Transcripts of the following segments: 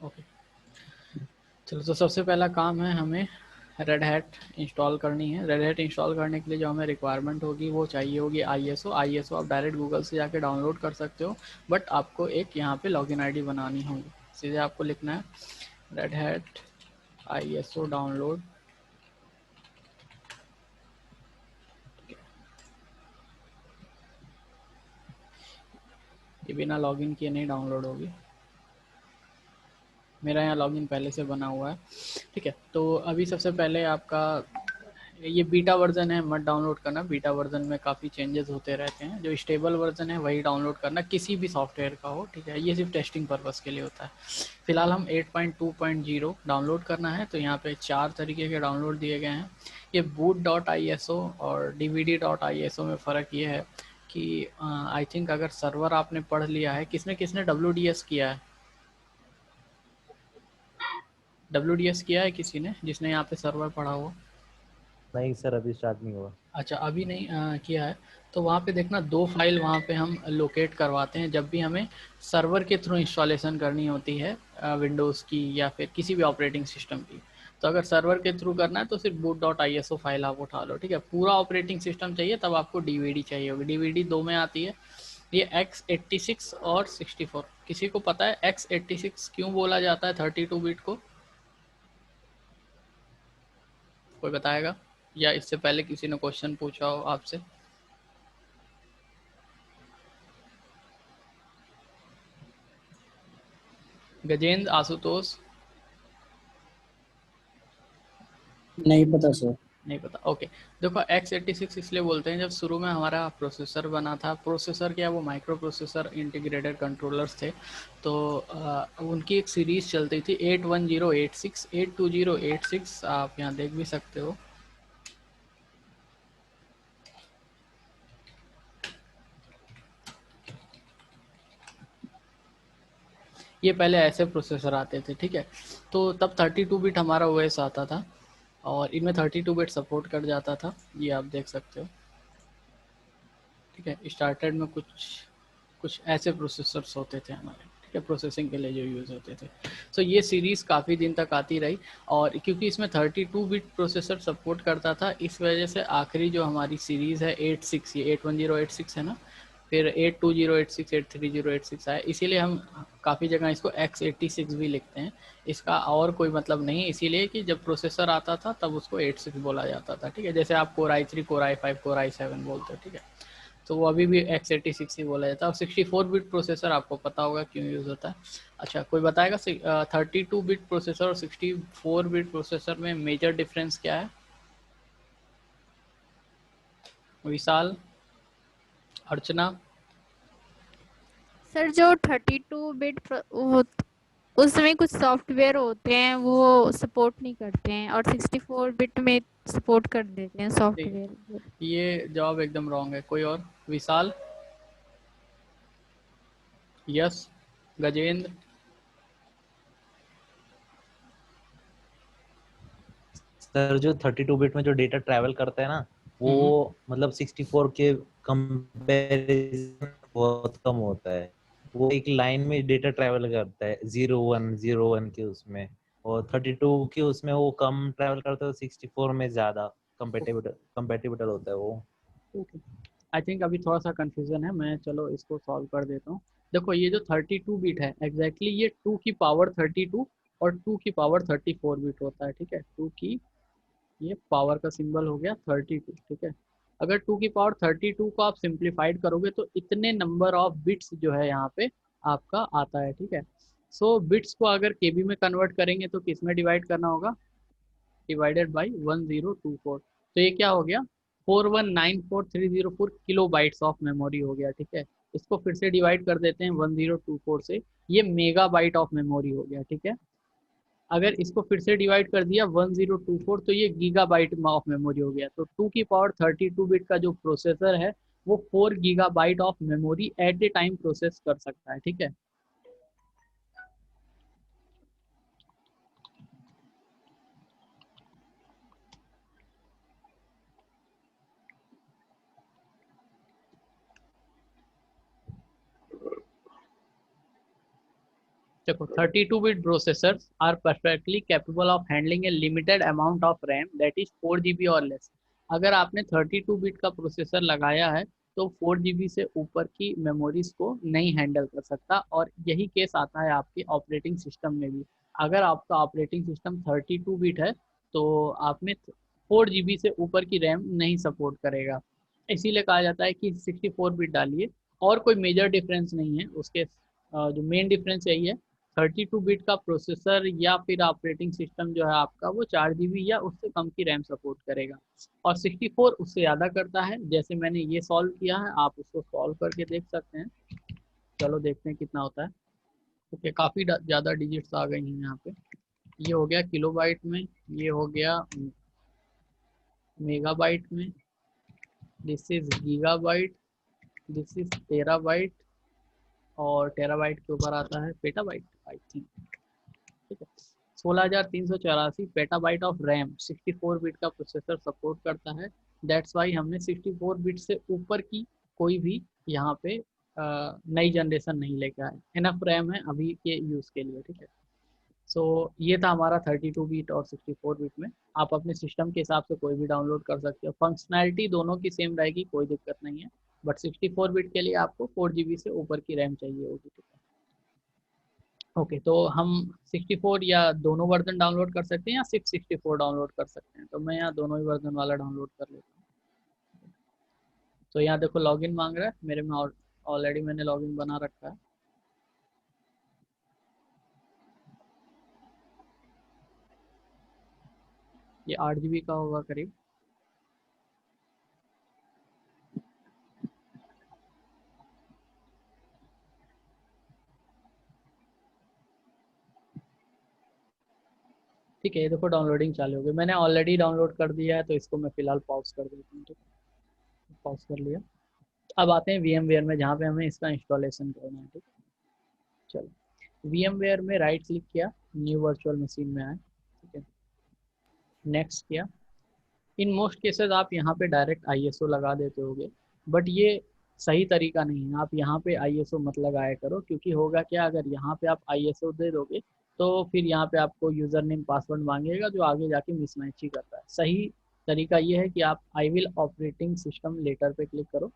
Okay, चलो तो सबसे पहला काम है हमें रेड हैट इंस्टॉल करनी है। रेड हैट इंस्टॉल करने के लिए जो हमें रिक्वायरमेंट होगी वो चाहिए होगी आईएसओ आप डायरेक्ट गूगल से जाके डाउनलोड कर सकते हो, बट आपको एक यहाँ पे लॉगिन आईडी बनानी होगी। सीधे आपको लिखना है रेड हैट आईएसओ डाउनलोड। ये बिना लॉगिन किए नहीं डाउनलोड होगी, मेरा यहाँ लॉगिन पहले से बना हुआ है। ठीक है, तो अभी सबसे पहले आपका ये बीटा वर्जन है, मत डाउनलोड करना। बीटा वर्जन में काफ़ी चेंजेस होते रहते हैं। जो स्टेबल वर्जन है वही डाउनलोड करना, किसी भी सॉफ्टवेयर का हो। ठीक है, ये सिर्फ टेस्टिंग पर्पज़ के लिए होता है। फिलहाल हम 8.2.0 डाउनलोड करना है, तो यहाँ पे 4 तरीके के डाउनलोड दिए गए हैं। ये boot.iso और dvd.iso में फ़र्क ये है कि आई थिंक अगर सर्वर आपने पढ़ लिया है, किसने किसने WDS किया है? WDS किया है किसी ने, जिसने यहाँ पे सर्वर पढ़ा हो? नहीं सर, अभी स्टार्ट नहीं हुआ। अच्छा, अभी नहीं किया है। तो वहाँ पे देखना 2 फाइल वहाँ पे हम लोकेट करवाते हैं जब भी हमें सर्वर के थ्रू इंस्टॉलेशन करनी होती है विंडोज़ की या फिर किसी भी ऑपरेटिंग सिस्टम की। तो अगर सर्वर के थ्रू करना है तो सिर्फ boot.iso फाइल आप उठा लो। ठीक है, पूरा ऑपरेटिंग सिस्टम चाहिए तब आपको डीवीडी चाहिए होगी। डीवीडी 2 में आती है, ये x86 और 64। किसी को पता है x86 क्यों बोला जाता है 32 बिट को? कोई बताएगा, या इससे पहले किसी ने क्वेश्चन पूछा हो आपसे? गजेंद्र, आशुतोष? नहीं पता सर। नहीं पता, ओके। देखो x86 इसलिए बोलते हैं, जब शुरू में हमारा प्रोसेसर बना था, प्रोसेसर क्या वो माइक्रो प्रोसेसर इंटीग्रेटेड कंट्रोलर्स थे, तो उनकी एक सीरीज चलती थी 81086 82086, आप यहाँ देख भी सकते हो। ये पहले ऐसे प्रोसेसर आते थे। ठीक है, तो तब 32 बिट हमारा ओएस आता था और इनमें 32 बिट सपोर्ट कर जाता था, ये आप देख सकते हो। ठीक है, स्टार्टेड में कुछ कुछ ऐसे प्रोसेसर्स होते थे हमारे। ठीक है, प्रोसेसिंग के लिए जो यूज़ होते थे। सो ये सीरीज़ काफ़ी दिन तक आती रही, और क्योंकि इसमें 32 बिट प्रोसेसर सपोर्ट करता था, इस वजह से आखिरी जो हमारी सीरीज़ है 86, ये 81086 है ना, फिर 82086 83086 आया, इसीलिए हम काफ़ी जगह इसको x86 भी लिखते हैं। इसका और कोई मतलब नहीं, इसीलिए कि जब प्रोसेसर आता था तब उसको 86 बोला जाता था। ठीक है, जैसे आप Core i3 Core i5 Core i7 बोलते हो। ठीक है, तो वो अभी भी x86 ही बोला जाता है। और 64 बिट प्रोसेसर आपको पता होगा क्यों यूज़ होता है। अच्छा, कोई बताएगा 32 बिट प्रोसेसर और 64 बिट प्रोसेसर में मेजर डिफरेंस क्या है? विशाल, अर्चना? सर जो 32 बिट उसमें कुछ सॉफ्टवेयर होते हैं वो सपोर्ट नहीं करते हैं, और 64 बिट में सपोर्ट कर देते हैं सॉफ्टवेयर। ये जवाब एकदम रॉन्ग है। कोई और? विशाल? यस? गजेंद्र? सर जो 32 बिट में जो डेटा ट्रैवल करता है ना, वो मतलब 64 के कंपैरिजन बहुत कम होता है। वो एक लाइन में डेटा ट्रैवल करता है 0101 के उसमें, और 32 के उसमें वो कम ट्रैवल करता है, 64 में ज्यादा कंपेटिबल होता है वो। ओके, आई थिंक अभी थोड़ा सा कन्फ्यूजन है, मैं चलो इसको सॉल्व कर देता हूँ। देखो ये जो 32 बिट है एग्जैक्टली ये 2 की पावर 32 और 2 की पावर 34 बिट होता है। ठीक है, 2 की ये पावर का सिंबल हो गया 32। ठीक है, अगर 2 की पावर 32 को आप सिंप्लीफाइड करोगे तो इतने नंबर ऑफ बिट्स जो है यहाँ पे आपका आता है। ठीक है, सो बिट्स को अगर केबी में कन्वर्ट करेंगे तो किस में डिवाइड करना होगा? Divided by 1024। तो ये क्या हो गया? 4194,304 किलो बाइट्स ऑफ मेमोरी हो गया। ठीक है, इसको फिर से डिवाइड कर देते हैं 1024 से, ये मेगा बाइट ऑफ मेमोरी हो गया। ठीक है, अगर इसको फिर से डिवाइड कर दिया 1024 तो ये गीगाबाइट ऑफ मेमोरी हो गया। तो 2 की पावर 32 बिट का जो प्रोसेसर है वो 4 gigabyte of memory at a time process कर सकता है। ठीक है, देखो 32 bit processors are perfectly capable of handling a limited amount of RAM that is 4 GB और लेस। अगर आपने 32 बिट का प्रोसेसर लगाया है तो 4 GB से ऊपर की मेमोरीज को नहीं हैंडल कर सकता, और यही केस आता है आपके ऑपरेटिंग सिस्टम में भी। अगर आपका ऑपरेटिंग सिस्टम 32 बिट है तो आप में 4 GB से ऊपर की रैम नहीं सपोर्ट करेगा। इसीलिए कहा जाता है कि 64 बिट डालिए, और कोई मेजर डिफरेंस नहीं है उसके। जो मेन डिफरेंस यही है, 32 बिट का प्रोसेसर या फिर ऑपरेटिंग सिस्टम जो है आपका वो 4 GB या उससे कम की रैम सपोर्ट करेगा, और 64 उससे ज़्यादा करता है। जैसे मैंने ये सॉल्व किया है, आप उसको सॉल्व करके देख सकते हैं। चलो देखते हैं कितना होता है। ओके, काफ़ी ज़्यादा डिजिट्स आ गई हैं यहाँ पे। ये हो गया किलोबाइट में, ये हो गया मेगाबाइट में, this is gigabyte, this is terabyte, और टेराबाइट के ऊपर आता है पेटाबाइट आई थिंक। ठीक है, 16,384 पेटाबाइट ऑफ रैम 64 बिट का प्रोसेसर सपोर्ट करता है। दैट्स वाई हमने 64 बिट से ऊपर की कोई भी यहाँ पे नई जनरेशन नहीं लेके आए। इनफ रैम है अभी के यूज़ के लिए। ठीक है, सो ये था हमारा 32 बिट और 64 बिट में। आप अपने सिस्टम के हिसाब से कोई भी डाउनलोड कर सकते हो, फंक्शनैलिटी दोनों की सेम रहेगी, कोई दिक्कत नहीं है। बट 64 बिट के लिए आपको 4 GB से ऊपर की रैम चाहिए होगी। ठीक है, ओके, तो हम 64 या दोनों वर्जन डाउनलोड कर सकते हैं या सिर्फ 64 डाउनलोड कर सकते हैं, तो मैं यहाँ दोनों ही वर्जन वाला डाउनलोड कर लेता हूँ। तो यहाँ देखो लॉगिन मांग रहा है, मेरे में ऑलरेडी मैंने लॉगिन बना रखा है। ये 8 GB का होगा करीब। ठीक है, ये देखो डाउनलोडिंग चालू हो गई। मैंने ऑलरेडी डाउनलोड कर दिया है तो इसको मैं फिलहाल पॉज कर देता हूँ। ठीक है, पॉज कर लिया। अब आते हैं VMware में जहाँ पे हमें इसका इंस्टॉलेशन करना है। ठीक है, चलो VMware में राइट क्लिक किया, न्यू वर्चुअल मशीन में आए। ठीक है, नेक्स्ट किया। इन मोस्ट केसेस आप यहाँ पे डायरेक्ट ISO लगा देते होगे, बट ये सही तरीका नहीं है। आप यहाँ पे ISO मत लगाया करो, क्योंकि होगा क्या, अगर यहाँ पे आप ISO दे दोगे तो फिर यहाँ पे आपको यूज़र नेम पासवर्ड मांगेगा, जो आगे जाके मिसमैच ही करता है। सही तरीका ये है कि आप I will operating system later पे क्लिक करो,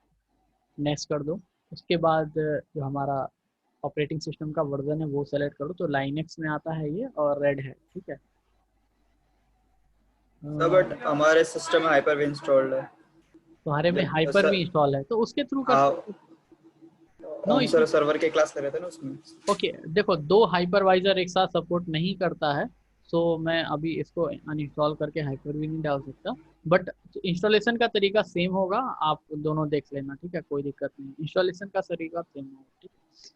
नेक्स्ट कर दो। उसके बाद जो हमारा ऑपरेटिंग सिस्टम का वर्जन है वो सेलेक्ट करो, तो लाइनेक्स में आता है ये और रेड है। ठीक है, बट हमारे सिस्टम में हाइपर भी इंस्टॉल्ड है। तुम्हारे में हाइपर भी इंस्टॉल है तो उसके थ्रू कर सकते हो। No issue. सर्वर के क्लास कर रहे थे ना उसमें। ओके, देखो 2 हाइपरवाइजर एक साथ सपोर्ट नहीं करता है, सो मैं अभी इसको अनइंस्टॉल करके हाइपर भी नहीं डाल सकता, बट इंस्टॉलेशन का तरीका सेम होगा। आप दोनों देख लेना। ठीक है, कोई दिक्कत नहीं, इंस्टॉलेशन का तरीका सेम होगा। ठीक है,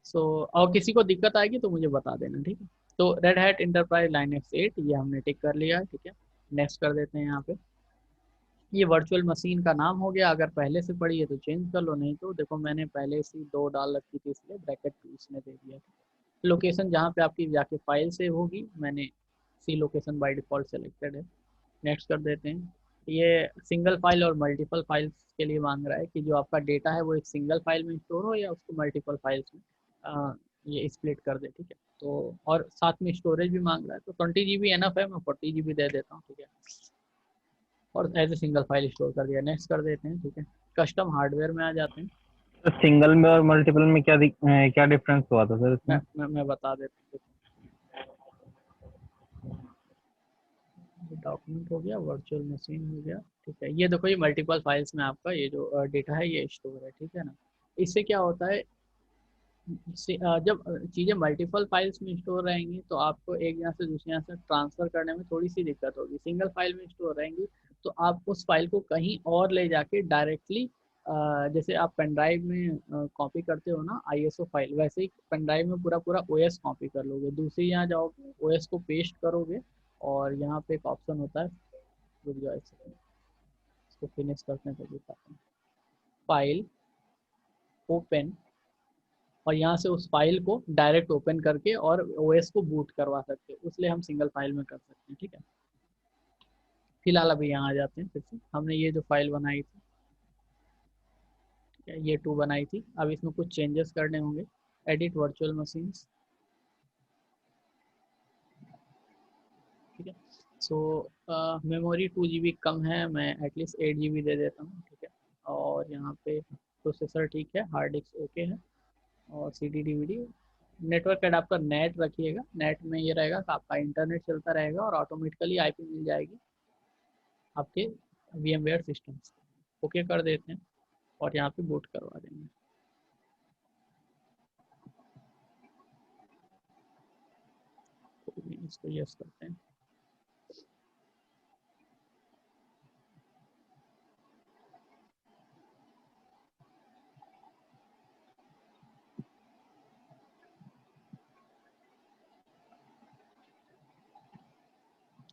सो और किसी को दिक्कत आएगी तो मुझे बता देना। ठीक है, तो रेड हैट इंटरप्राइज लाइनेक्स 8 ये हमने टिक कर लिया है। ठीक है, नेक्स्ट कर देते हैं। यहाँ पे ये वर्चुअल मशीन का नाम हो गया। अगर पहले से पड़ी है तो चेंज कर लो, नहीं तो देखो मैंने पहले से 2 डाल रखी थी, इसलिए ब्रैकेट 2 इसमें दे दिया। लोकेशन जहाँ पे आपकी जाके फाइल सेव होगी, मैंने सी लोकेशन बाय डिफ़ॉल्ट सेलेक्टेड है। नेक्स्ट कर देते हैं। ये सिंगल फाइल और मल्टीपल फाइल्स के लिए मांग रहा है कि जो आपका डेटा है वो एक सिंगल फाइल में स्टोर हो या उसको मल्टीपल फाइल्स में ये स्प्लिट कर दे। ठीक है, तो और साथ में स्टोरेज भी मांग रहा है, तो 20 GB एनफ है, मैं 40 GB दे देता हूँ। ठीक है, और as a single file store कर दिया। नेक्स्ट कर देते हैं। ठीक है, कस्टम हार्डवेयर में आ जाते हैं। तो सिंगल में और मल्टीपल में क्या डिफरेंस हुआ था सर इसमें? मैं बता देता हूँ। डॉक्यूमेंट हो गया, वर्चुअल मशीन हो गया। ठीक है, ये देखो ये मल्टीपल फाइल्स में आपका ये जो डेटा है ये स्टोर है। ठीक है ना, इससे क्या होता है, जब चीज़ें मल्टीपल फाइल्स में स्टोर रहेंगी तो आपको एक जगह से दूसरी जगह से ट्रांसफ़र करने में थोड़ी सी दिक्कत होगी। सिंगल फाइल में स्टोर रहेंगी तो आप उस फाइल को कहीं और ले जाके डायरेक्टली, जैसे आप पेन ड्राइव में कॉपी करते हो ना ISO फाइल, वैसे ही पेन ड्राइव में पूरा पूरा OS कॉपी कर लोगे, दूसरी यहाँ जाओगे OS को पेस्ट करोगे, और यहाँ पे एक ऑप्शन होता है, रुक जाओ एक सेकंड, इसको फिनिश करने को दिखाता हूँ। फाइल ओपन, और यहाँ से उस फाइल को डायरेक्ट ओपन करके और OS को बूट करवा सकते हो, इसलिए हम सिंगल फाइल में कर सकते हैं। ठीक है, फिलहाल अभी यहाँ आ जाते हैं। फिर से हमने ये जो फाइल बनाई थी, ये 2 बनाई थी, अब इसमें कुछ चेंजेस करने होंगे। एडिट वर्चुअल मशीन्स, है। सो मेमोरी 2 GB कम है, मैं एटलीस्ट 8 GB दे देता हूँ, ठीक है। और यहाँ पे प्रोसेसर ठीक है, हार्ड डिस्क ओके है, और CD DVD। Network adapter NAT रखिएगा, नेट में ये रहेगा कि आपका इंटरनेट चलता रहेगा और ऑटोमेटिकली IP मिल जाएगी आपके VMware सिस्टम से। ओके कर देते हैं और यहाँ पे बूट करवा देंगे। तो इसको यस करते हैं।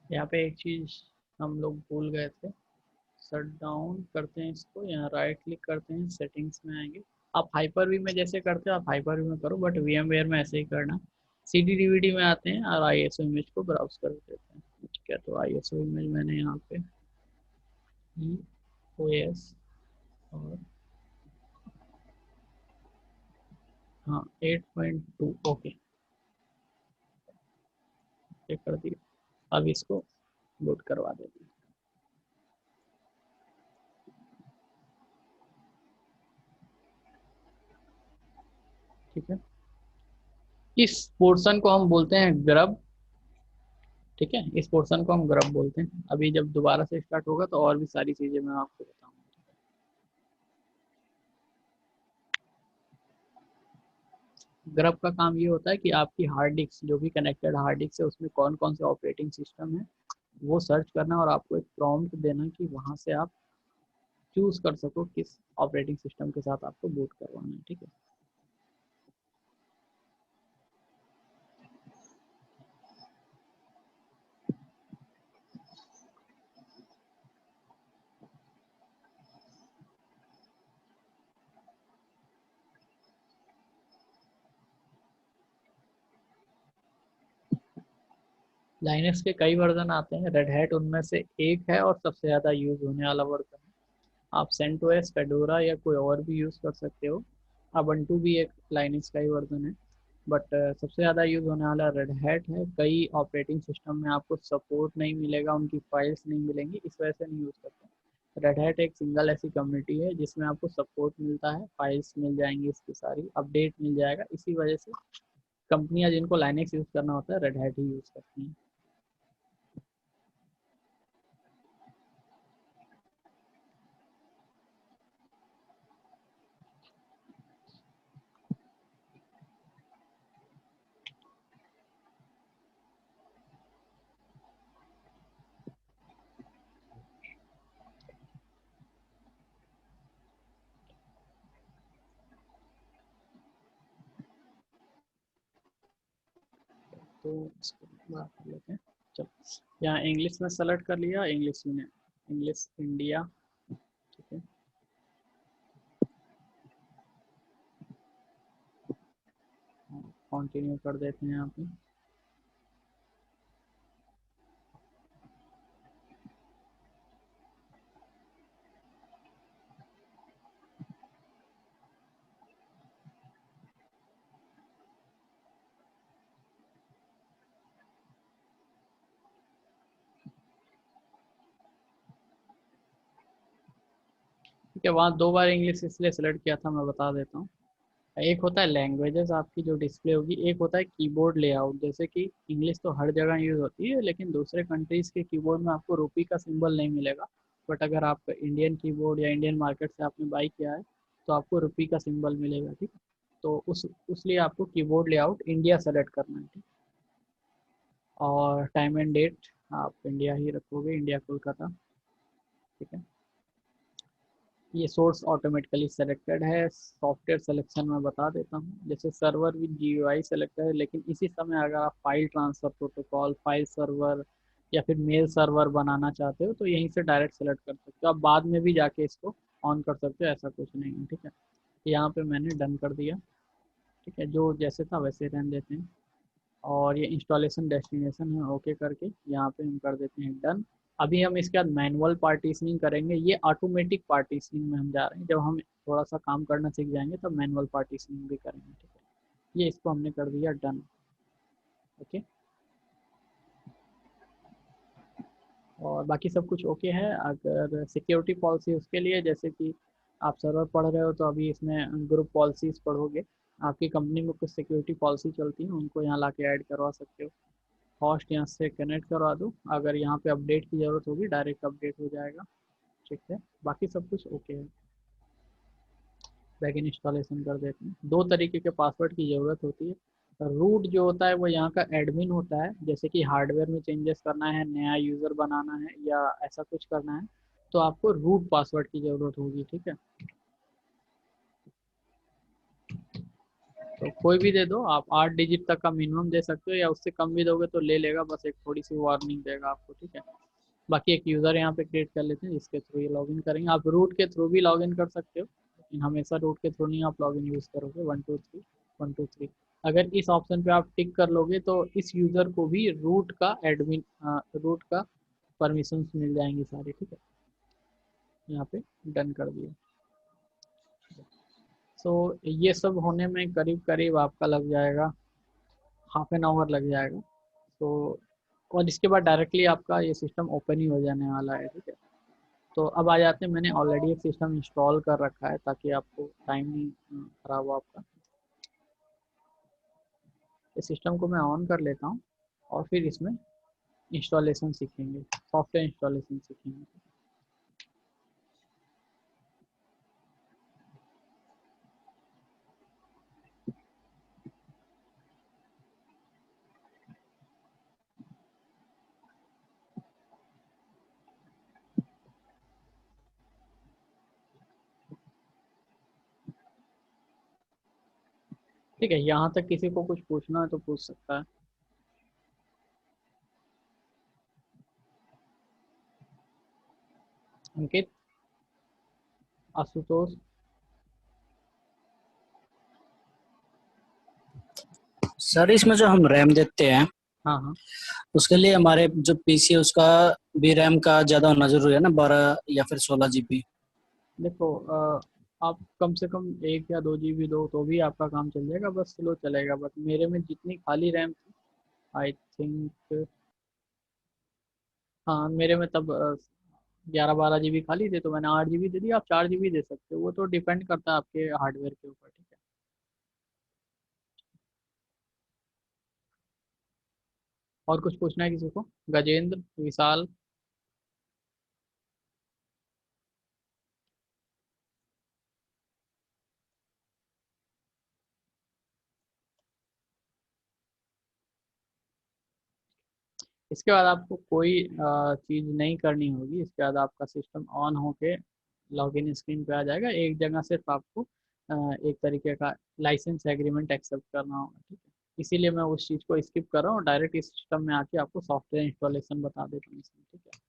यहाँ पे एक चीज़ हम लोग भूल गए थे, शट डाउन करते हैं इसको, यहाँ राइट क्लिक करते हैं, सेटिंग्स में आएंगे। आप हाइपर वी में जैसे करते हो आप हाइपर वी में करो, बट VMware में ऐसे ही करना। CD DVD में आते हैं और ISO इमेज को ब्राउज कर देते हैं, ठीक है। तो ISO इमेज मैंने यहाँ पे EOS और हाँ 8.2 ओके ये कर दिया। अब इसको बूट करवा देते हैं, ठीक है। इस पोर्शन को हम बोलते हैं ग्रब, ठीक है। इस पोर्शन को हम ग्रब बोलते हैं। अभी जब दोबारा से स्टार्ट होगा तो और भी सारी चीज़ें मैं आपको बताऊंगा। ग्रब का काम ये होता है कि आपकी हार्ड डिस्क, जो भी कनेक्टेड हार्ड डिस्क है, उसमें कौन कौन से ऑपरेटिंग सिस्टम है वो सर्च करना और आपको एक प्रॉम्प्ट देना कि वहाँ से आप चूज कर सको किस ऑपरेटिंग सिस्टम के साथ आपको बूट करवाना है, ठीक है। लाइनक्स के कई वर्जन आते हैं, रेड हैट उनमें से एक है और सबसे ज़्यादा यूज होने वाला वर्जन है। आप सेंटोस, फेडोरा या कोई और भी यूज़ कर सकते हो। अबंटू भी एक लाइनक्स का ही वर्जन है, बट सबसे ज़्यादा यूज़ होने वाला रेड हैट है। कई ऑपरेटिंग सिस्टम में आपको सपोर्ट नहीं मिलेगा, उनकी फाइल्स नहीं मिलेंगी, इस वजह से नहीं यूज़ करते। रेड हैट एक सिंगल ऐसी कम्युनिटी है जिसमें आपको सपोर्ट मिलता है, फाइल्स मिल जाएंगी, इसकी सारी अपडेट मिल जाएगा। इसी वजह से कंपनियां जिनको लाइनक्स यूज़ करना होता है रेड हैट ही यूज़ करती हैं। तो इसको बात कर लेते हैं। चलो यहाँ इंग्लिश में सेलेक्ट कर लिया, इंग्लिश में, इंग्लिश इंडिया, ठीक है। कंटिन्यू कर देते हैं यहाँ पे। ठीक है, वहाँ 2 बार इंग्लिश इसलिए सेलेक्ट किया था, मैं बता देता हूँ। एक होता है लैंग्वेजेस आपकी जो डिस्प्ले होगी, एक होता है कीबोर्ड लेआउट। जैसे कि इंग्लिश तो हर जगह यूज़ होती है, लेकिन दूसरे कंट्रीज़ के कीबोर्ड में आपको रुपी का सिंबल नहीं मिलेगा। बट अगर आप इंडियन कीबोर्ड या इंडियन मार्केट से आपने बाई किया है तो आपको रुपी का सिंबल मिलेगा, ठीक है। तो उस लिए आपको कीबोर्ड लेआउट इंडिया सेलेक्ट करना है, ठीक। और टाइम एंड डेट आप इंडिया ही रखोगे, इंडिया कोलकाता, ठीक है। ये सोर्स ऑटोमेटिकली सेलेक्टेड है। सॉफ्टवेयर सिलेक्शन में बता देता हूँ, जैसे सर्वर विद GUI सेलेक्टेड है, लेकिन इसी समय अगर आप file transfer protocol, file server या फिर मेल सर्वर बनाना चाहते हो तो यहीं से डायरेक्ट सेलेक्ट कर सकते हो। आप बाद में भी जाके इसको ऑन कर सकते हो, ऐसा कुछ नहीं है, ठीक है। यहाँ पे मैंने डन कर दिया, ठीक है। जो जैसे था वैसे रहने देते हैं। और ये इंस्टॉलेशन डेस्टिनेशन है, ओके करके यहाँ पे हम कर देते हैं डन। अभी हम इसके बाद मैनुअल पार्टीशनिंग करेंगे, ये ऑटोमेटिक पार्टीशनिंग में हम जा रहे हैं। जब हम थोड़ा सा काम करना सीख जाएंगे तब मैनुअल पार्टीशनिंग भी करेंगे, ठीक है। ये इसको हमने कर दिया डन, ओके। और बाकी सब कुछ ओके है। अगर सिक्योरिटी पॉलिसी उसके लिए, जैसे कि आप सर्वर पढ़ रहे हो तो अभी इसमें ग्रुप पॉलिसीज़ पढ़ोगे, आपकी कंपनी में कुछ सिक्योरिटी पॉलिसी चलती है, उनको यहाँ ला के ऐड करवा सकते हो। होस्ट यहाँ से कनेक्ट करवा दो, अगर यहाँ पे अपडेट की ज़रूरत होगी डायरेक्ट अपडेट हो जाएगा। ठीक है, बाकी सब कुछ ओके है। बैक इंस्टॉलेशन कर देते हैं। दो तरीके के पासवर्ड की ज़रूरत होती है। रूट जो होता है वो यहाँ का एडमिन होता है, जैसे कि हार्डवेयर में चेंजेस करना है, नया यूज़र बनाना है या ऐसा कुछ करना है तो आपको रूट पासवर्ड की ज़रूरत होगी। ठीक है, तो कोई भी दे दो आप, 8 डिजिट तक का मिनिमम दे सकते हो या उससे कम भी दोगे तो ले लेगा, बस एक थोड़ी सी वार्निंग देगा आपको। ठीक है, बाकी एक यूज़र यहाँ पे क्रिएट कर लेते हैं जिसके थ्रू ये लॉगिन करेंगे। आप रूट के थ्रू भी लॉगिन कर सकते हो, लेकिन हमेशा रूट के थ्रू नहीं आप लॉगिन यूज़ करोगे। 123 123। अगर इस ऑप्शन पे आप टिक कर लोगे तो इस यूज़र को भी रूट का एडमिन, रूट का परमिशंस मिल जाएंगी सारी। ठीक है, यहाँ पे डन कर दिया। सो ये सब होने में करीब करीब आपका लग जाएगा ½ लग जाएगा। तो और इसके बाद डायरेक्टली आपका ये सिस्टम ओपन ही हो जाने वाला है। ठीक है, तो अब आ जाते हैं, मैंने ऑलरेडी एक सिस्टम इंस्टॉल कर रखा है ताकि आपको टाइम नहीं खराब हो आपका। इस सिस्टम को मैं ऑन कर लेता हूँ और फिर इसमें इंस्टॉलेशन सीखेंगे, सॉफ्टवेयर इंस्टॉलेशन सीखेंगे। ठीक है, यहाँ तक किसी को कुछ पूछना है तो पूछ सकता है। अंकित, आशुतोष। सर इसमें जो हम रैम देते हैं हाँ हाँ, उसके लिए हमारे जो पीसी है उसका भी रैम का ज्यादा होना जरूरी है ना, 12 या फिर 16 GB? देखो आप कम से कम 1 या 2 GB दो तो भी आपका काम चल जाएगा, बस स्लो चलेगा। बट मेरे में जितनी खाली रैम थी, आई थिंक, हाँ मेरे में तब 11-12 GB खाली थे तो मैंने 8 GB दे दी। आप 4 GB दे सकते हो, वो तो डिपेंड करता है आपके हार्डवेयर के ऊपर। ठीक है, और कुछ पूछना है किसी को? गजेंद्र, विशाल। इसके बाद आपको कोई चीज़ नहीं करनी होगी। इसके बाद आपका सिस्टम ऑन होके लॉगिन स्क्रीन पे आ जाएगा। एक जगह सिर्फ आपको एक तरीके का लाइसेंस एग्रीमेंट एक्सेप्ट करना होगा। ठीक है, इसीलिए मैं उस चीज़ को स्किप कर रहा हूँ, डायरेक्ट इस सिस्टम में आके आपको सॉफ्टवेयर इंस्टॉलेशन बता देता हूँ इसमें। ठीक है,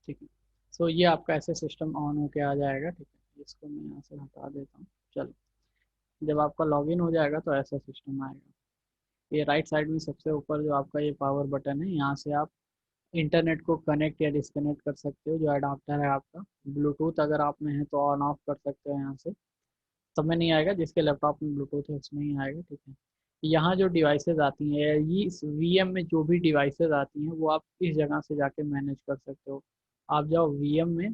ठीक है। सो ये आपका ऐसे सिस्टम ऑन होके आ जाएगा। ठीक है, इसको मैं यहाँ से हटा देता हूँ। चलो, जब आपका लॉगिन हो जाएगा तो ऐसा सिस्टम आएगा। ये राइट साइड में सबसे ऊपर जो आपका ये पावर बटन है, यहाँ से आप इंटरनेट को कनेक्ट या डिस्कनेक्ट कर सकते हो। जो अडाप्टर है आपका, ब्लूटूथ अगर आप में है तो ऑन ऑफ कर सकते हो यहाँ से। सब में नहीं आएगा, जिसके लैपटॉप में ब्लूटूथ है उसमें ही आएगा। ठीक है, यहाँ जो डिवाइसेस आती हैं, ये इस वीएम में जो भी डिवाइसेस आती हैं वो आप इस जगह से जाके मैनेज कर सकते हो। आप जाओ वीएम में,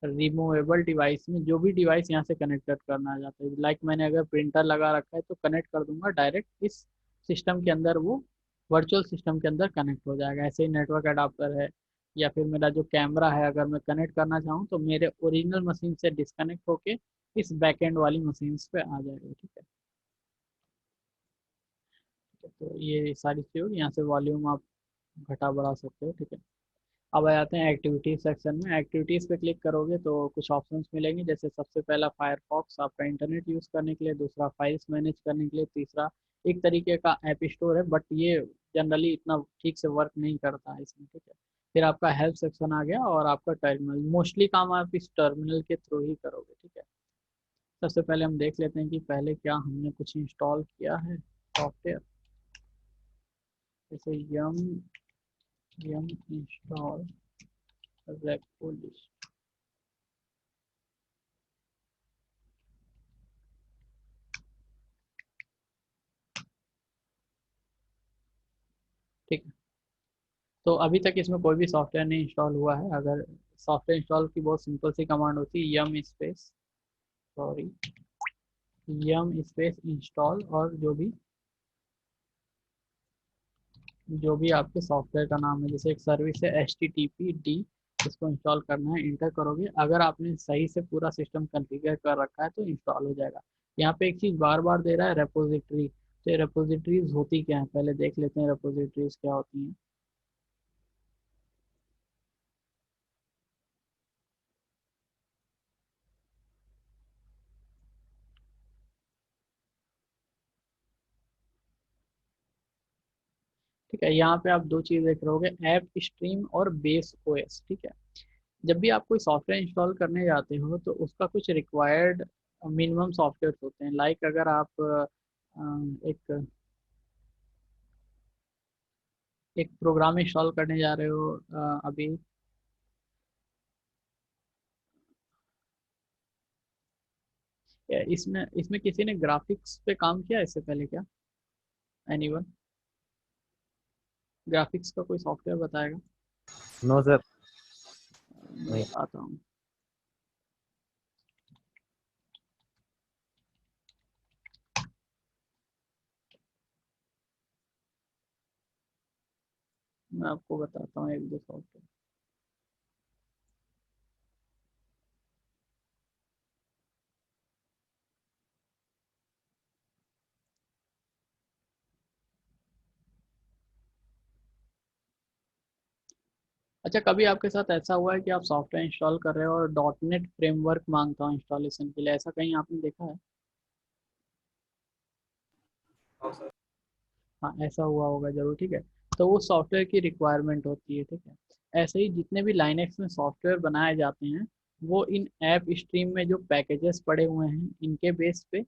रिमूवेबल डिवाइस में, जो भी डिवाइस यहाँ से कनेक्टेड करना जाता है, लाइक मैंने अगर प्रिंटर लगा रखा है तो कनेक्ट कर दूंगा डायरेक्ट इस सिस्टम के अंदर, वो वर्चुअल सिस्टम के अंदर कनेक्ट हो जाएगा। ऐसे ही नेटवर्क अडाप्टर है, या फिर मेरा जो कैमरा है अगर मैं कनेक्ट करना चाहूँ तो मेरे ओरिजिनल मशीन से डिस्कनेक्ट होके इस बैकएंड वाली मशीन पे आ जाएगा। ठीक है, तो ये सारी चीज़ यहाँ से वॉल्यूम आप घटा बढ़ा सकते हो। ठीक है, अब आ जाते हैं एक्टिविटीज सेक्शन में। एक्टिविटीज पे क्लिक करोगे तो कुछ ऑप्शंस मिलेंगे, जैसे सबसे पहला फायरफॉक्स आपका इंटरनेट यूज़ करने के लिए, दूसरा फाइल्स मैनेज करने के लिए, तीसरा एक तरीके का ऐप स्टोर है बट ये जनरली इतना ठीक से वर्क नहीं करता है इसमें। ठीक है, फिर आपका हेल्प सेक्शन आ गया और आपका टर्मिनल। मोस्टली काम आप इस टर्मिनल के थ्रू ही करोगे। ठीक है, सबसे पहले हम देख लेते हैं कि पहले क्या हमने कुछ इंस्टॉल किया है सॉफ्टवेयर, जैसे यम इंस्टॉल रेपोजिटरी। ठीक है, तो अभी तक इसमें कोई भी सॉफ्टवेयर नहीं इंस्टॉल हुआ है। अगर सॉफ्टवेयर इंस्टॉल की बहुत सिंपल सी कमांड होती है, यम स्पेस इंस्टॉल, और जो भी आपके सॉफ्टवेयर का नाम है, जैसे एक सर्विस है HTTPD, इसको इंस्टॉल करना है, इंटर करोगे। अगर आपने सही से पूरा सिस्टम कॉन्फ़िगर कर रखा है तो इंस्टॉल हो जाएगा। यहाँ पे एक चीज़ बार बार दे रहा है, रेपोजिटरी। तो रेपोजिटरीज होती क्या है, पहले देख लेते हैं रेपोजिटरीज क्या होती हैं। ठीक है, यहाँ पे आप दो चीज़ देख रहे होगे, ऐप स्ट्रीम और बेस ओएस। ठीक है, जब भी आप कोई सॉफ्टवेयर इंस्टॉल करने जाते हो तो उसका कुछ रिक्वायर्ड मिनिमम सॉफ्टवेयर होते हैं। लाइक अगर आप एक एक प्रोग्राम इंस्टॉल करने जा रहे हो अभी, इसमें इसमें किसी ने ग्राफिक्स पे काम किया इससे पहले क्या, एनीवन? ग्राफिक्स का कोई सॉफ्टवेयर बताएगा? No sir. मैं नहीं। बताता हूँ। मैं आपको बताता हूँ एक दो सॉफ्टवेयर। अच्छा, कभी आपके साथ ऐसा हुआ है कि आप सॉफ्टवेयर इंस्टॉल कर रहे हो और .NET फ्रेमवर्क मांगता हो इंस्टॉलेशन के लिए, ऐसा कहीं आपने देखा है? हाँ सर। हाँ, ऐसा हुआ होगा जरूर। ठीक है, तो वो सॉफ्टवेयर की रिक्वायरमेंट होती है। ठीक है, ऐसे ही जितने भी लाइनेक्स में सॉफ्टवेयर बनाए जाते हैं, वो इन ऐप स्ट्रीम में जो पैकेजेस पड़े हुए हैं इनके बेस पे,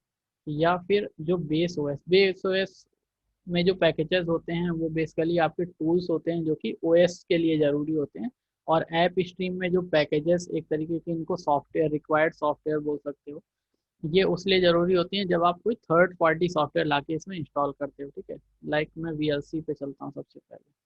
या फिर जो बेस ओएस में जो पैकेजेस होते हैं वो बेसिकली आपके टूल्स होते हैं जो कि ओएस के लिए ज़रूरी होते हैं। और ऐप स्ट्रीम में जो पैकेजेस, एक तरीके के इनको सॉफ्टवेयर, रिक्वायर्ड सॉफ्टवेयर बोल सकते हो, ये उस लिए ज़रूरी होती हैं जब आप कोई थर्ड पार्टी सॉफ्टवेयर लाके इसमें इंस्टॉल करते हो। ठीक है, लाइक मैं VLC पे चलता हूँ सबसे पहले।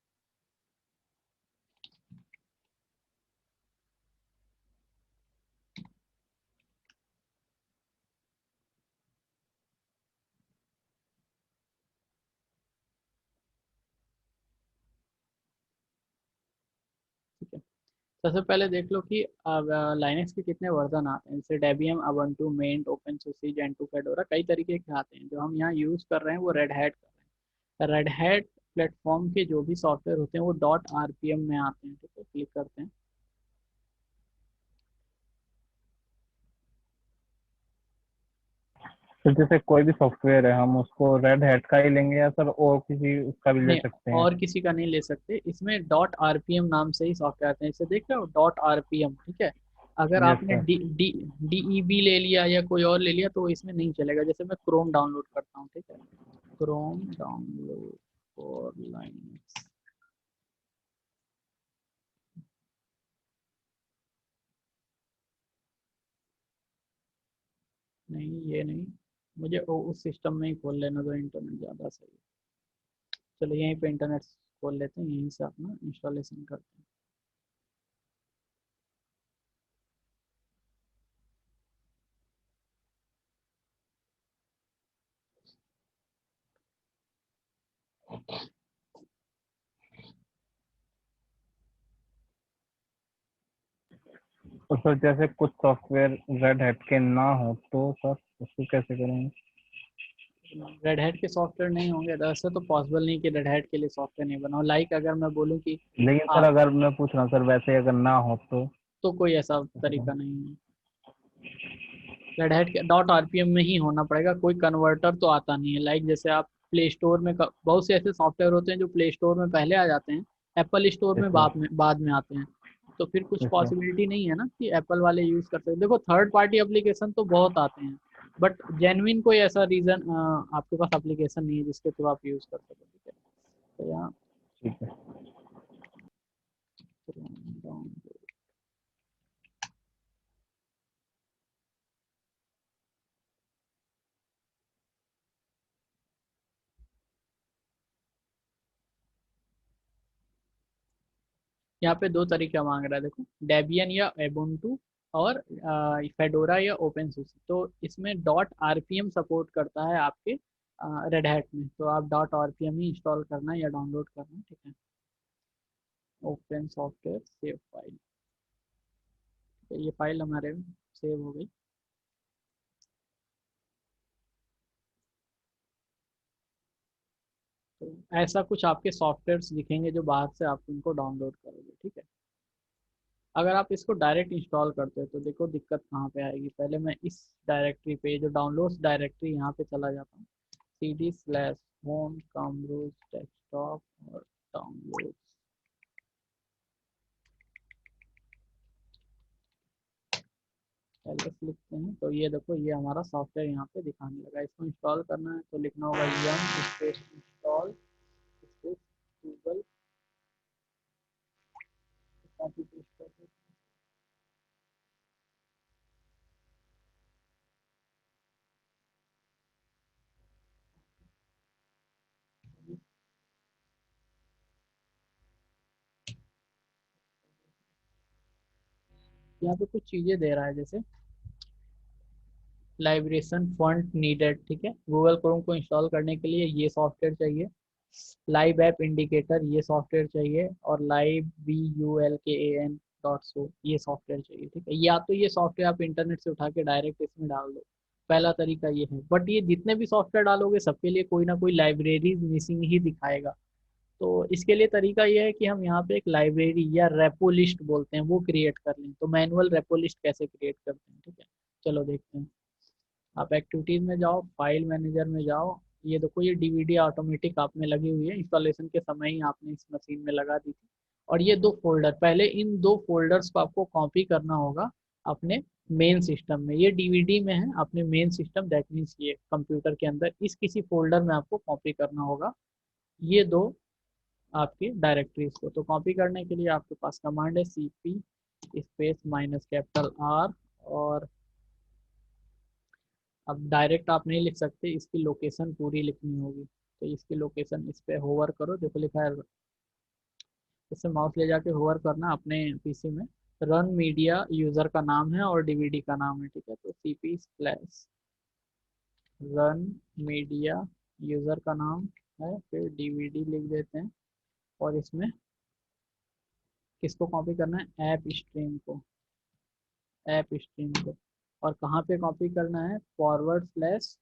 ठीक है, सबसे पहले देख लो कि लाइनेक्स के कितने वर्जन आते हैं। जैसे डेबियम, उबुंटू, मेंट, ओपनसुसे, जेंटू, फेडोरा, कई तरीके के आते हैं। जो हम यहाँ यूज़ कर रहे हैं वो रेड हैट कर रहे हैं। रेड हैट प्लेटफॉर्म के जो भी सॉफ्टवेयर होते हैं वो .rpm में आते हैं। ठीक है, क्लिक करते हैं। तो जैसे कोई भी सॉफ्टवेयर है हम उसको रेड हैट का ही लेंगे या सर और किसी उसका भी ले नहीं, सकते हैं? और किसी का नहीं ले सकते, इसमें .rpm नाम से ही सॉफ्टवेयर आते हैं। इसे देख रहे हो .rpm? ठीक है, अगर यस आपने सर। DEB ले लिया या कोई और ले लिया तो इसमें नहीं चलेगा। जैसे मैं क्रोम डाउनलोड करता हूँ, ठीक है, क्रोम डाउनलोड फॉर लाइनक्स। नहीं, ये नहीं, मुझे उस सिस्टम में ही खोल लेना तो इंटरनेट ज़्यादा सही है। चलो यहीं पे इंटरनेट खोल लेते हैं, यहीं से अपना इंस्टॉलेशन करते हैं। तो सर जैसे कुछ सॉफ्टवेयर रेड हैट के ना हो तो सर उसको कैसे करेंगे? रेड हैट के सॉफ्टवेयर नहीं होंगे तो ऐसा तो पॉसिबल नहीं कि रेड हैट के लिए सॉफ्टवेयर नहीं बनाओ। लाइक अगर मैं बोलूँ कि लेकिन सर आप, अगर मैं पूछ रहा हूँ सर वैसे अगर ना हो तो तो कोई ऐसा कैसे तरीका करें? नहीं है। रेड हैट के .rpm में ही होना पड़ेगा, कोई कन्वर्टर तो आता नहीं है। लाइक जैसे आप प्ले स्टोर में बहुत से ऐसे सॉफ्टवेयर होते हैं जो प्ले स्टोर में पहले आ जाते हैं, एप्पल स्टोर यस में सर। बाद में आते हैं। तो फिर कुछ यस सर। पॉसिबिलिटी नहीं है ना कि एप्पल वाले यूज़ कर सकते। देखो थर्ड पार्टी एप्लीकेशन तो बहुत आते हैं, बट जेन्युइन कोई ऐसा रीजन आपके पास एप्लीकेशन नहीं है जिसके थ्रू आप यूज कर सको, ठीक है। तो यहाँ ठीक है। यहाँ पे दो तरीका मांग रहा है, देखो, डेबियन या एबुंटू और फेडोरा या ओपन सूसी। तो इसमें डॉट आरपीएम सपोर्ट करता है आपके रेड हैट में, तो आप डॉट आरपीएम ही इंस्टॉल करना है या डाउनलोड करना है, ठीक है। ओपन सॉफ्टवेयर सेव फाइल, तो ये फाइल हमारे सेव हो गई। तो ऐसा कुछ आपके सॉफ्टवेयर्स दिखेंगे जो बाहर से आप उनको डाउनलोड करोगे, ठीक है। अगर आप इसको डायरेक्ट इंस्टॉल करते हो तो देखो दिक्कत कहाँ पे आएगी। पहले मैं इस डायरेक्टरी पे, जो डाउनलोड्स डायरेक्टरी, यहाँ पे चला जाता हूँ, cd/home कामरूज डेस्कटॉप और डाउनलोड। पहले लिखते हैं, तो ये देखो ये हमारा सॉफ्टवेयर यहाँ पे दिखाने लगा। इसको इंस्टॉल करना है तो लिखना होगा yum space install space Google, copy paste कर देते हैं। यहाँ पे कुछ चीजें दे रहा है, जैसे लाइब्रेशन फॉन्ट नीडेड, ठीक है। गूगल क्रोम को इंस्टॉल करने के लिए ये सॉफ्टवेयर चाहिए। लाइव ऐप इंडिकेटर ये सॉफ्टवेयर चाहिए, और लाइव vulkan डॉट सो ये सॉफ्टवेयर चाहिए, ठीक है। या तो ये सॉफ्टवेयर आप इंटरनेट से उठा के डायरेक्ट इसमें डाल दो, पहला तरीका ये है। बट ये जितने भी सॉफ्टवेयर डालोगे सबके लिए कोई ना कोई लाइब्रेरी मिसिंग ही दिखाएगा। तो इसके लिए तरीका ये है कि हम यहाँ पे एक लाइब्रेरी या रेपो लिस्ट बोलते हैं वो क्रिएट कर लें। तो मैनुअल रेपो लिस्ट कैसे क्रिएट करते हैं, ठीक है, चलो देखते हैं। आप एक्टिविटीज में जाओ, फाइल मैनेजर में जाओ, ये देखो ये डीवीडी ऑटोमेटिक आप में लगी हुई है, इंस्टॉलेशन के समय ही आपने इस मशीन में लगा दी थी। और ये दो फोल्डर, पहले इन दो फोल्डर्स को आपको कॉपी करना होगा अपने मेन सिस्टम में। ये डीवीडी में है अपने मेन सिस्टम, दैट मीन्स ये कंप्यूटर के अंदर इस किसी फोल्डर में आपको कॉपी करना होगा ये दो आपकी डायरेक्टरीज को। तो कॉपी करने के लिए आपके पास कमांड है cp स्पेस -R, और अब डायरेक्ट आप नहीं लिख सकते, इसकी लोकेशन पूरी लिखनी होगी। तो इसकी लोकेशन, इस पे होवर करो, देखो लिखा है, इससे माउस ले जाके होवर करना अपने पीसी में। रन मीडिया यूजर का नाम है और डीवीडी का नाम है, ठीक है। तो cp slash run media user का नाम है, फिर डीवीडी लिख देते हैं, और इसमें किसको कॉपी करना है, ऐप स्ट्रीम को। और कहाँ पे कॉपी करना है, फॉरवर्ड स्लैश,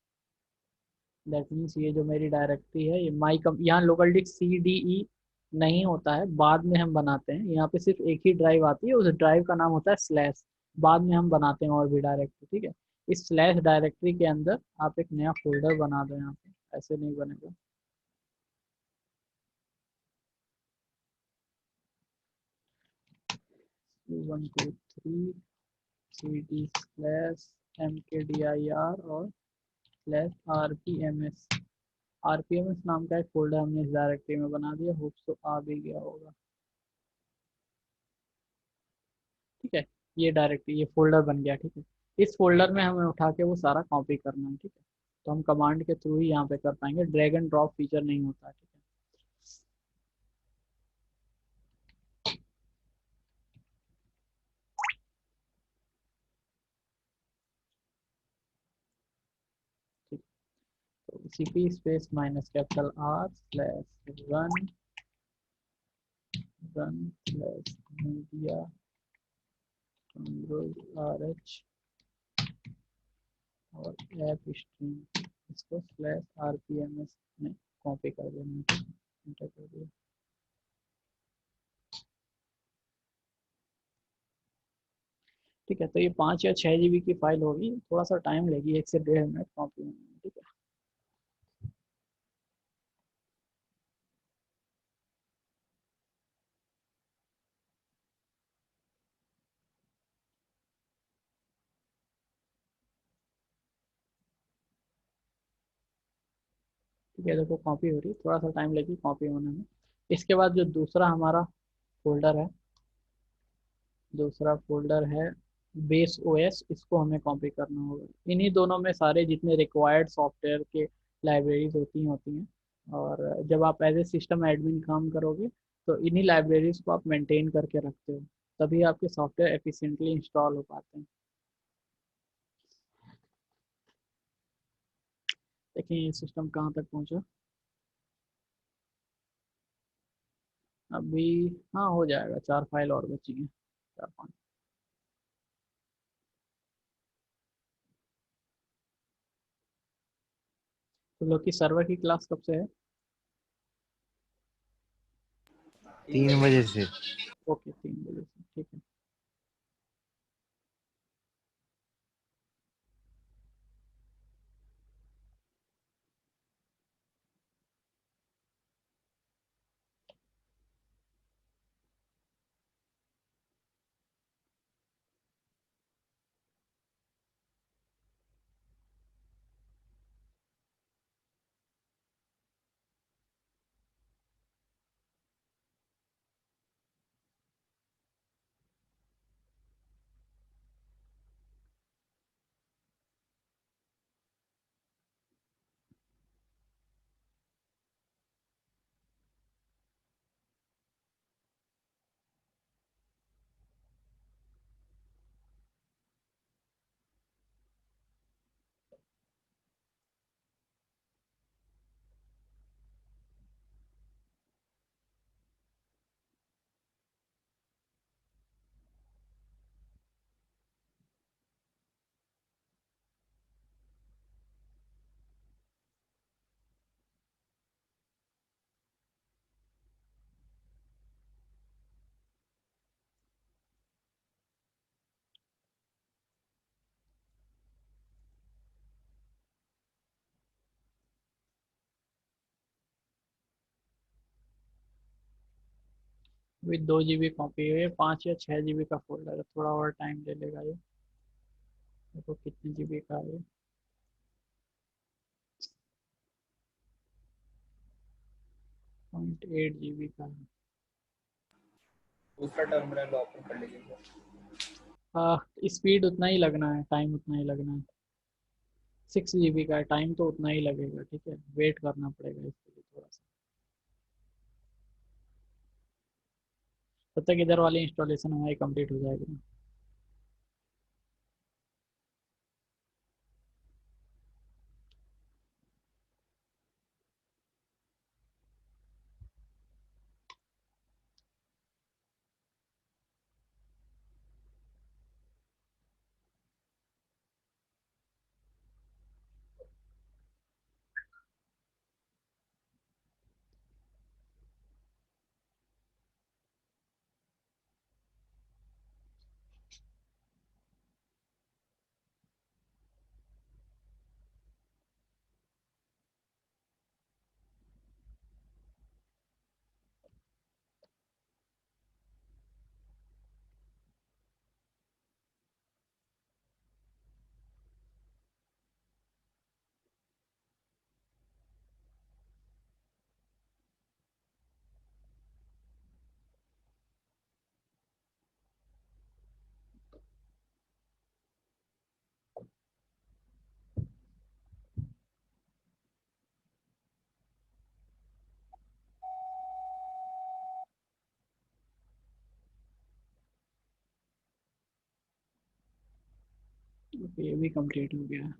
दैट मीन्स ये जो मेरी डायरेक्टरी है ये माई कम, यहाँ लोकल डिस्क CDE नहीं होता है, बाद में हम बनाते हैं। यहाँ पे सिर्फ एक ही ड्राइव आती है, उस ड्राइव का नाम होता है स्लैश, बाद में हम बनाते हैं और भी डायरेक्टरी, ठीक है। इस स्लैश डायरेक्टरी के अंदर आप एक नया फोल्डर बना दो, यहाँ पे ऐसे नहीं बनेगा। 123 CD/mkdir और /rpms। आरपीएमएस नाम का एक फोल्डर हमने इस डायरेक्टरी में बना दिया, होप तो आ भी गया होगा, ठीक है। ये डायरेक्टरी, ये फोल्डर बन गया, ठीक है। इस फोल्डर में हमें उठा के वो सारा कॉपी करना है, ठीक है। तो हम कमांड के थ्रू ही यहाँ पे कर पाएंगे, ड्रैग एंड ड्रॉप फीचर नहीं होता है, ठीक है। ठीक, तो cp space -R slash run slash media RH और ऐप स्ट्रीम, इसको /rpms में कॉपी कर देना है, एंटर कर दिया। ठीक है, तो ये 5 या 6 GB की फाइल होगी, थोड़ा सा टाइम लेगी, 1 से 1.5 मिनट कॉपी होने में, ठीक है। ठीक है, देखो कॉपी हो रही है, थोड़ा सा टाइम लगी कॉपी होने में। इसके बाद जो दूसरा हमारा फोल्डर है, दूसरा फोल्डर है बेस ओएस, इसको हमें कॉपी करना होगा। इन्हीं दोनों में सारे जितने रिक्वायर्ड सॉफ्टवेयर के लाइब्रेरीज होती हैं। और जब आप एज ए सिस्टम एडमिन काम करोगे तो इन्हीं लाइब्रेरीज को आप मेंटेन करके रखते हो, तभी आपके सॉफ्टवेयर एफिशिएंटली इंस्टॉल हो पाते हैं। देखिए ये सिस्टम कहाँ तक पहुँचा अभी। हाँ हो जाएगा, 4 फाइल और बची हैं, 4-5। तो लोग की सर्वर की क्लास कब से है? 3 बजे से। ओके, 3 बजे से, ठीक है। अभी 2 GB कॉपी है, 5 या 6 GB का फोल्डर है, थोड़ा और टाइम ले लेगा ये। देखो कितने GB का है ये। 0.8 GB का है। दूसरा टर्मिनल ओपन कर लीजिए। स्पीड उतना ही लगना है, टाइम उतना ही लगना है। 6 GB का है, टाइम तो उतना ही लगेगा, ठीक है, वेट करना पड़ेगा इसके लिए थोड़ा सा। तब तक इधर वाली इंस्टॉलेशन हमारी कंप्लीट हो जाएगी। ओके, ये भी कंप्लीट हो गया है।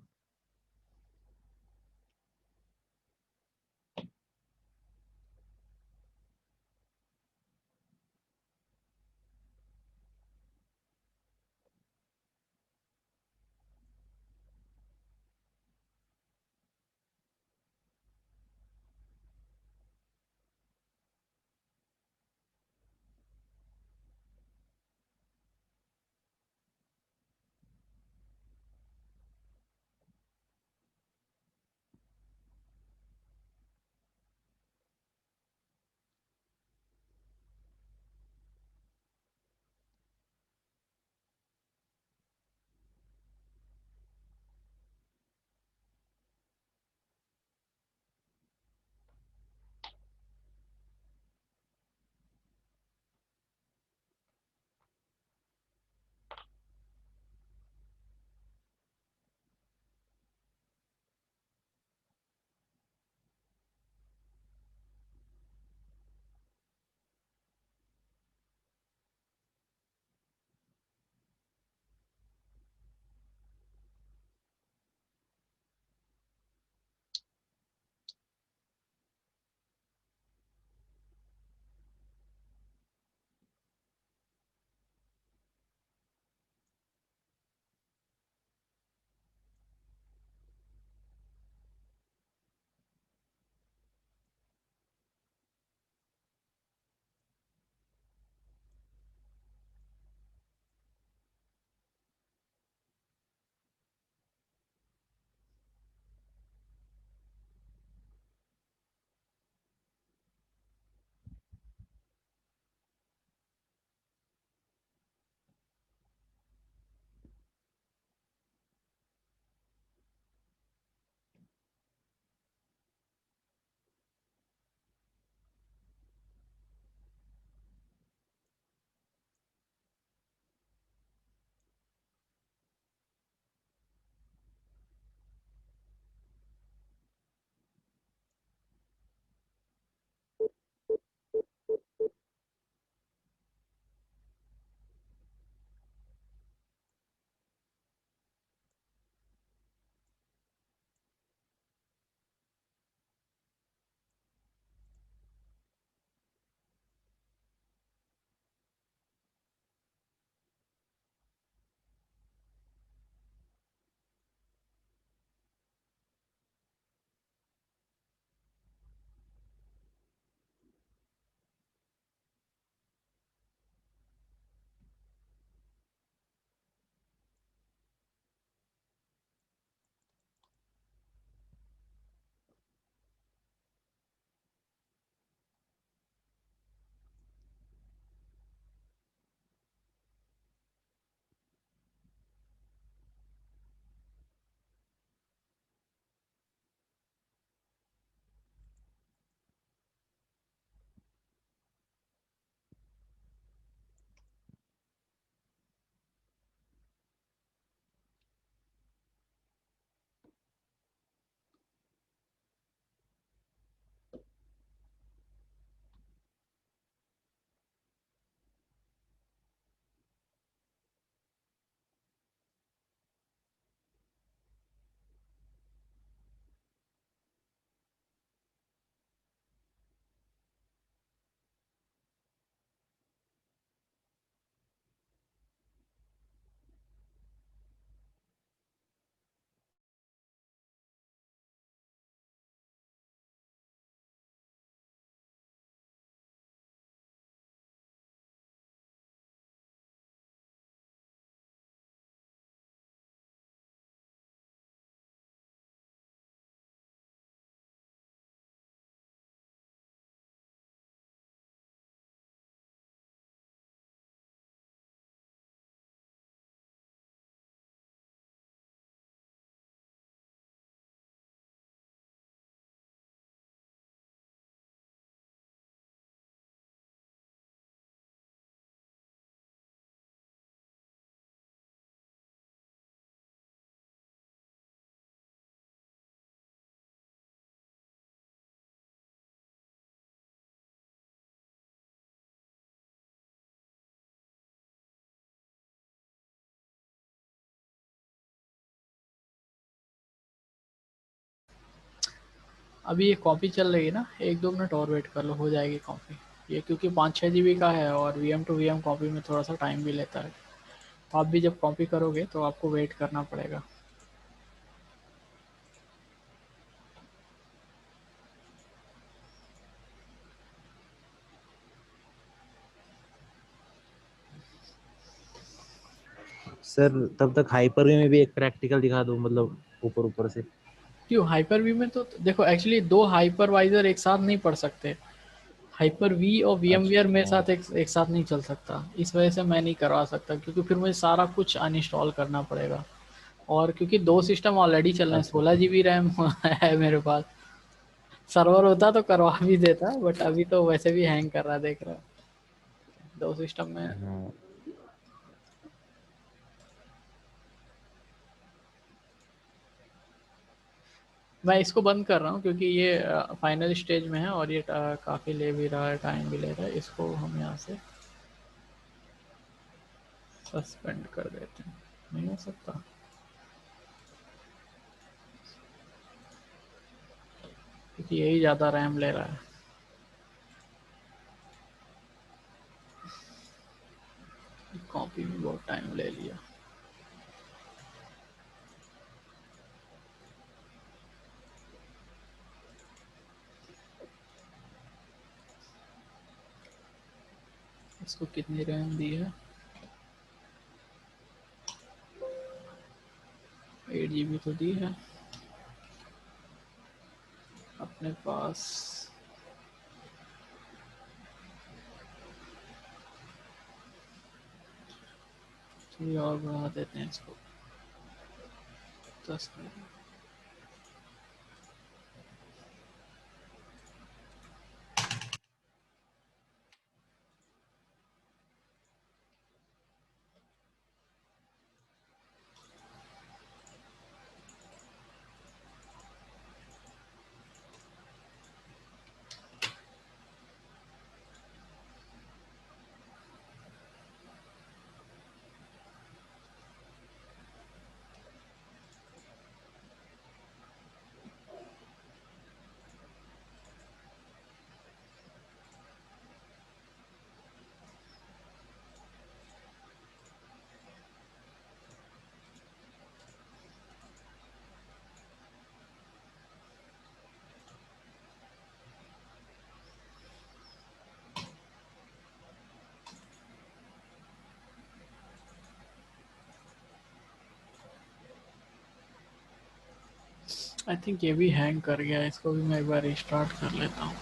अभी ये कॉपी चल रही है ना, 1-2 मिनट और वेट कर लो, हो जाएगी कॉपी ये, क्योंकि 5-6 जीबी का है और वीएम टू वीएम कॉपी में थोड़ा सा टाइम भी लेता है। तो आप भी जब कॉपी करोगे तो आपको वेट करना पड़ेगा। सर तब तक हाइपर वी में भी एक प्रैक्टिकल दिखा दो, मतलब ऊपर ऊपर से। क्यों हाइपर वी में? तो देखो एक्चुअली 2 हाइपरवाइजर एक साथ नहीं पढ़ सकते। हाइपर वी और VMware मेरे अच्छा। साथ एक साथ नहीं चल सकता, इस वजह से मैं नहीं करवा सकता, क्योंकि फिर मुझे सारा कुछ अनइंस्टॉल करना पड़ेगा। और क्योंकि 2 सिस्टम ऑलरेडी चल रहे हैं, अच्छा 16 GB रैम है मेरे पास। सर्वर होता तो करवा भी देता, बट अभी तो वैसे भी हैंग कर रहा है, देख रहा है 2 सिस्टम में। हाँ। मैं इसको बंद कर रहा हूँ क्योंकि ये फाइनल स्टेज में है और ये काफ़ी ले भी रहा है, टाइम भी ले रहा है। इसको हम यहाँ से सस्पेंड कर देते हैं, नहीं हो सकता। क्योंकि यही ज़्यादा रैम ले रहा है। कॉपी में बहुत टाइम ले लिया। इसको कितनी रैम दी है? 8 GB तो दी है अपने पास। थोड़ी और बढ़ा देते हैं इसको, 10 कर दें। आई थिंक ये भी हैंग कर गया, इसको भी मैं एक बार रिस्टार्ट कर लेता हूँ।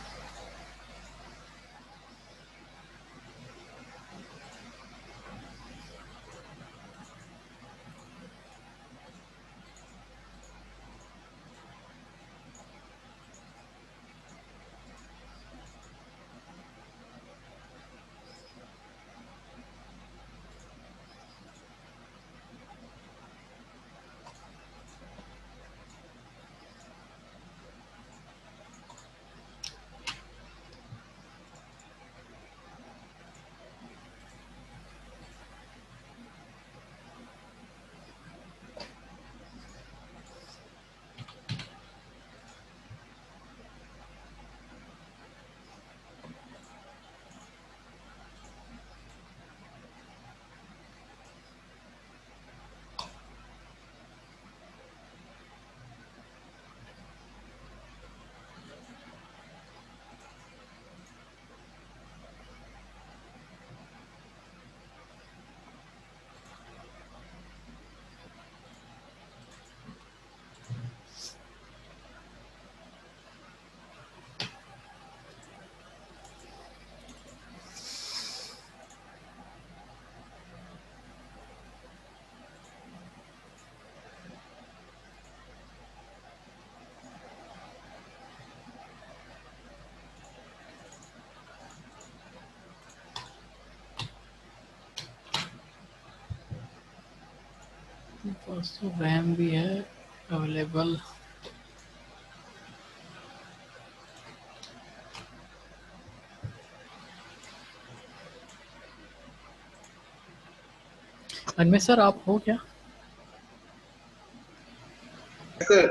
पास तो रैम भी है अवेलेबल। अनमेश सर आप हो क्या? सर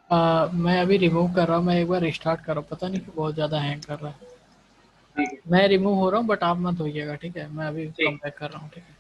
मैं अभी रिमूव कर रहा हूँ, मैं एक बार रिस्टार्ट कर रहा हूँ, पता नहीं क्यों बहुत ज़्यादा हैंग कर रहा है। ठीक है मैं रिमूव हो रहा हूँ बट आप मत होइएगा, ठीक है? मैं अभी ठीक। कम बैक कर रहा हूँ, ठीक है?